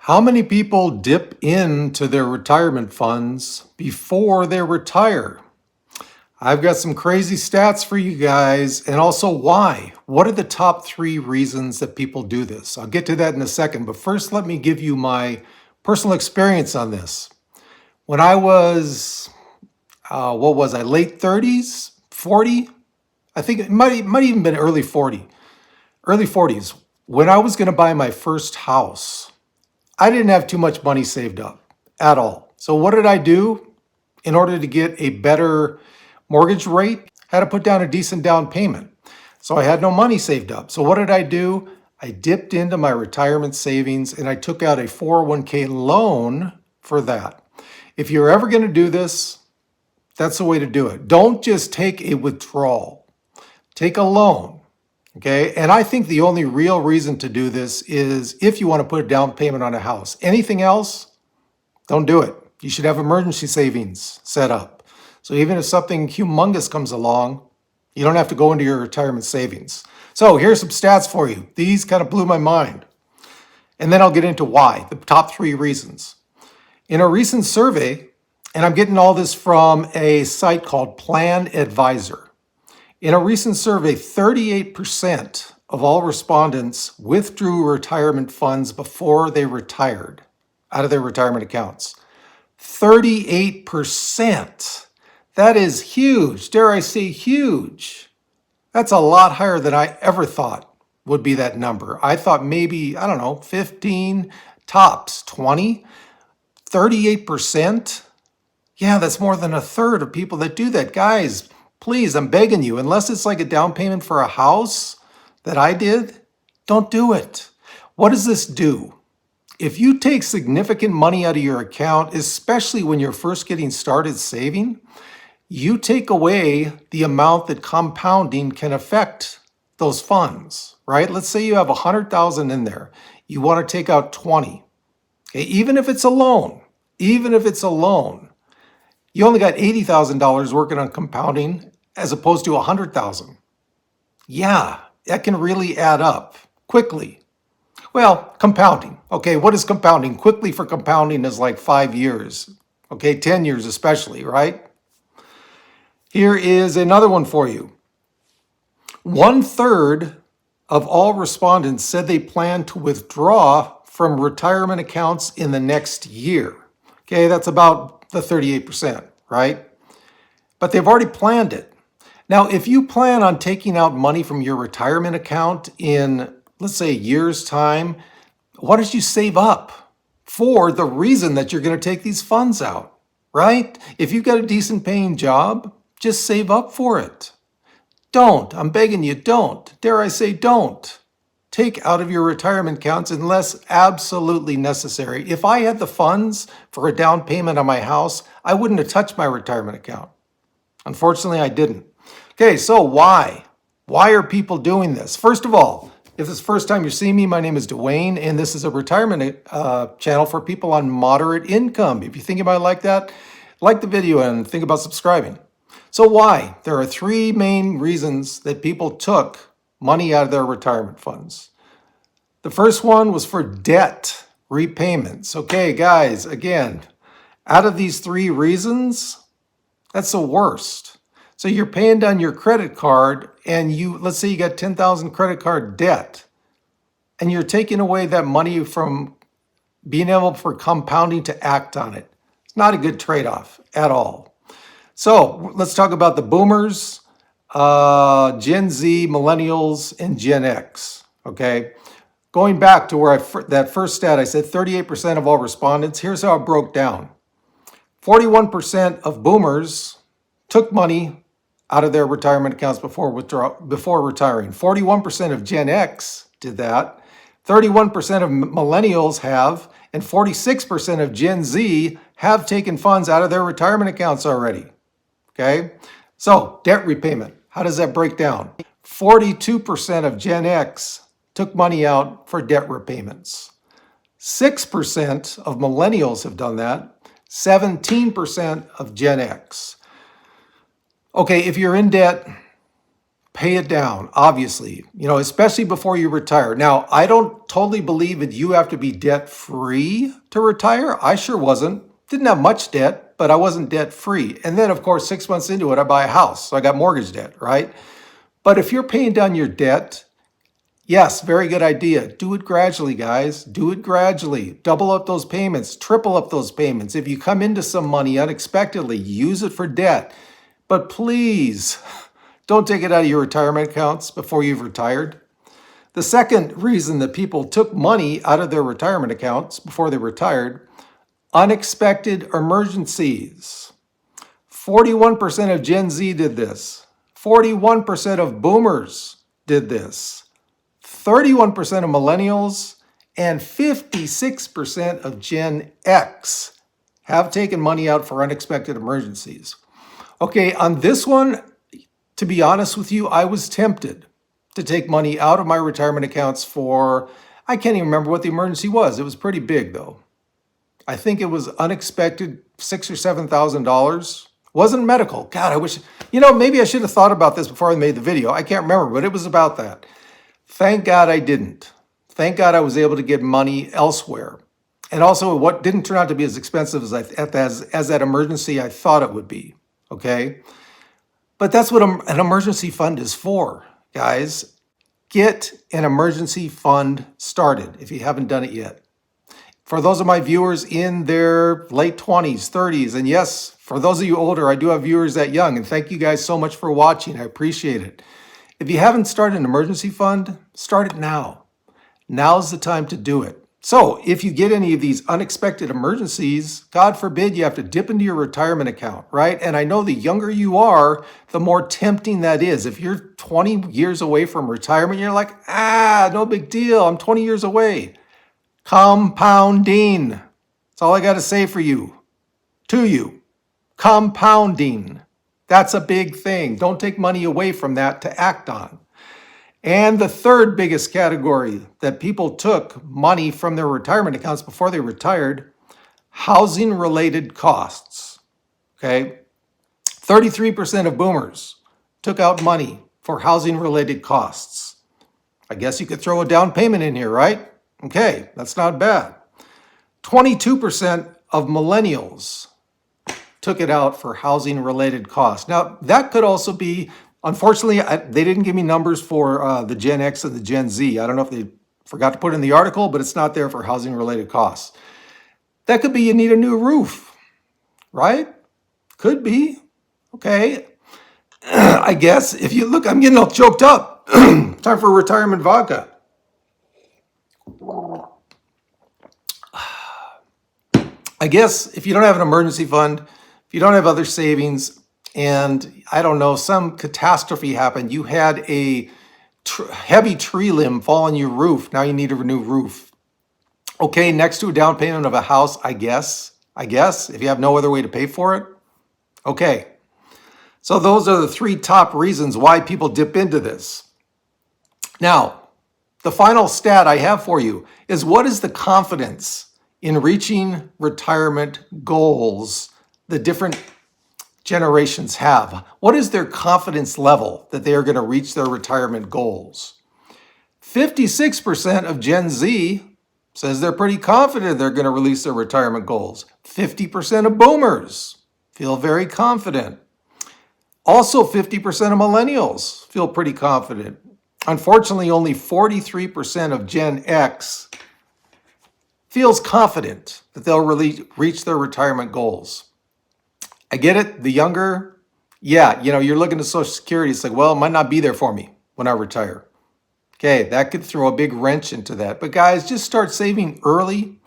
How many people dip into their retirement funds before they retire? I've got some crazy stats for you guys and also why. What are the top 3 reasons that people do this? I'll get to that in a second, but first let me give you my personal experience on this. When I was, what was I, late 30s, 40? I think it might even been early 40s. When I was going to buy my first house, I didn't have too much money saved up at all. So what did I do? In order to get a better mortgage rate, I had to put down a decent down payment. So I had no money saved up. So what did I do? I dipped into my retirement savings and I took out a 401k loan for that. If you're ever going to do this, that's the way to do it. Don't just take a withdrawal. Take a loan. Okay, and I think the only real reason to do this is if you want to put a down payment on a house. Anything else, don't do it. You should have emergency savings set up. So even if something humongous comes along, you don't have to go into your retirement savings. So here's some stats for you. These kind of blew my mind. And then I'll get into why, the top 3 reasons. In a recent survey, and I'm getting all this from a site called planadvisor. In a recent survey, 38% of all respondents withdrew retirement funds before they retired out of their retirement accounts. 38%. That is huge. Dare I say huge? That's a lot higher than I ever thought would be that number. I thought maybe, I don't know, 15, tops 20, 38%. Yeah, that's more than a third of people that do that. Guys, please, I'm begging you, unless it's like a down payment for a house that I did, don't do it. What does this do? If you take significant money out of your account, especially when you're first getting started saving, you take away the amount that compounding can affect those funds, right? Let's say you have 100,000 in there. You want to take out 20. Okay, even if it's a loan, you only got $80,000 working on compounding as opposed to 100,000. Yeah, that can really add up quickly. Well, compounding. Okay, what is compounding? Quickly for compounding is like 5 years. Okay, 10 years especially, right? Here is another one for you. 1/3 of all respondents said they plan to withdraw from retirement accounts in the next year. Okay, that's about the 38%, right? But they've already planned it. Now, if you plan on taking out money from your retirement account in, let's say, a year's time, why don't you save up for the reason that you're going to take these funds out, right? If you've got a decent paying job, just save up for it. Don't, I'm begging you, don't. Dare I say don't. Take out of your retirement accounts unless absolutely necessary. If I had the funds for a down payment on my house, I wouldn't have touched my retirement account. Unfortunately, I didn't. Okay, so why? Why are people doing this? First of all, if it's the first time you're seeing me, my name is Duane, and this is a retirement channel for people on moderate income. If you think you might like that, like the video and think about subscribing. So why? There are 3 main reasons that people took money out of their retirement funds. The first one was for debt repayments. Okay, guys, again, out of these 3 reasons, that's the worst. So you're paying down your credit card and let's say you got 10,000 credit card debt and you're taking away that money from being able for compounding to act on it. It's not a good trade-off at all. So let's talk about the boomers, Gen Z, millennials, and Gen X, okay? Going back to where that first stat, I said 38% of all respondents. Here's how it broke down. 41% of boomers took money out of their retirement accounts before retiring. 41% of Gen X did that. 31% of millennials have, and 46% of Gen Z have taken funds out of their retirement accounts already, okay? So debt repayment, how does that break down? 42% of Gen X took money out for debt repayments. 6% of millennials have done that. 17% of Gen X. Okay, if you're in debt, pay it down, obviously, especially before you retire. Now, I don't totally believe that you have to be debt-free to retire. I sure wasn't. Didn't have much debt, but I wasn't debt-free. And then, of course, 6 months into it, I buy a house. So I got mortgage debt, right? But if you're paying down your debt, yes, very good idea. Do it gradually, guys. Do it gradually. Double up those payments, triple up those payments. If you come into some money unexpectedly, use it for debt. But please, don't take it out of your retirement accounts before you've retired. The second reason that people took money out of their retirement accounts before they retired, unexpected emergencies. 41% of Gen Z did this. 41% of boomers did this. 31% of millennials and 56% of Gen X have taken money out for unexpected emergencies. Okay, on this one, to be honest with you, I was tempted to take money out of my retirement accounts for, I can't even remember what the emergency was. It was pretty big though. I think it was unexpected $6,000 or $7,000. Wasn't medical. God, I wish, maybe I should have thought about this before I made the video. I can't remember, but it was about that. Thank God I didn't. Thank God I was able to get money elsewhere. And also what didn't turn out to be as expensive as that emergency I thought it would be, okay? But that's what an emergency fund is for, guys. Get an emergency fund started if you haven't done it yet. For those of my viewers in their late 20s, 30s, and yes, for those of you older, I do have viewers that young, and thank you guys so much for watching. I appreciate it. If you haven't started an emergency fund, start it now. Now's the time to do it. So if you get any of these unexpected emergencies, God forbid you have to dip into your retirement account, right? And I know the younger you are, the more tempting that is. If you're 20 years away from retirement, you're like, no big deal. I'm 20 years away. Compounding. That's all I got to say for you. To you. Compounding. That's a big thing. Don't take money away from that to act on. And the third biggest category that people took money from their retirement accounts before they retired, housing-related costs. Okay? 33% of boomers took out money for housing-related costs. I guess you could throw a down payment in here, right? Okay, that's not bad. 22% of millennials took it out for housing-related costs. Now, that could also be, unfortunately, they didn't give me numbers for the Gen X and the Gen Z. I don't know if they forgot to put it in the article, but it's not there for housing-related costs. That could be you need a new roof, right? Could be. Okay. I guess if you look, I'm getting all choked up. Time for retirement vodka. I guess if you don't have an emergency fund, if you don't have other savings, and I don't know, some catastrophe happened, you had a heavy tree limb fall on your roof, now you need a new roof. Okay, next to a down payment of a house, I guess, if you have no other way to pay for it. Okay, so those are the three top reasons why people dip into this. Now, the final stat I have for you is, what is the confidence in reaching retirement goals the different generations have? What is their confidence level that they are going to reach their retirement goals? 56% of Gen Z says they're pretty confident they're going to release their retirement goals. 50% of boomers feel very confident. Also, 50% of millennials feel pretty confident. Unfortunately, only 43% of Gen X feels confident that they'll reach their retirement goals. I get it. The younger, you're looking at Social Security. It's like, well, it might not be there for me when I retire. Okay, that could throw a big wrench into that. But guys, just start saving early.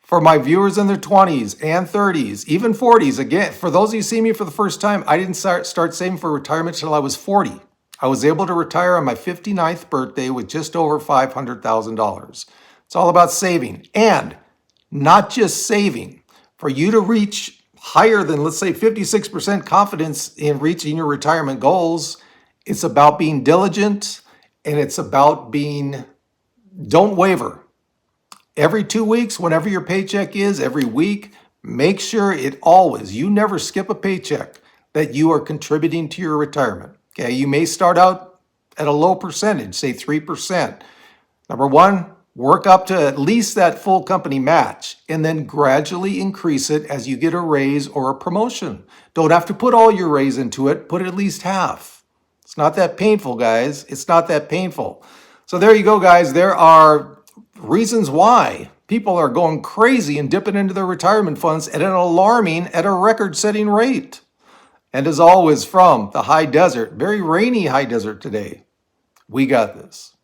For my viewers in their 20s and 30s, even 40s, again, for those of you who see me for the first time, I didn't start saving for retirement until I was 40. I was able to retire on my 59th birthday with just over $500,000. It's all about saving, and not just saving. For you to reach higher than, let's say, 56% confidence in reaching your retirement goals, it's about being diligent, and it's about don't waver. Every 2 weeks, whenever your paycheck is, every week, make sure you never skip a paycheck, that you are contributing to your retirement. Okay, you may start out at a low percentage, say 3%. Number one, work up to at least that full company match and then gradually increase it as you get a raise or a promotion. Don't have to put all your raise into it, put at least half. It's not that painful, guys. It's not that painful. So there you go, guys. There are reasons why people are going crazy and dipping into their retirement funds at a record-setting rate. And as always, from the high desert, very rainy high desert today, we got this.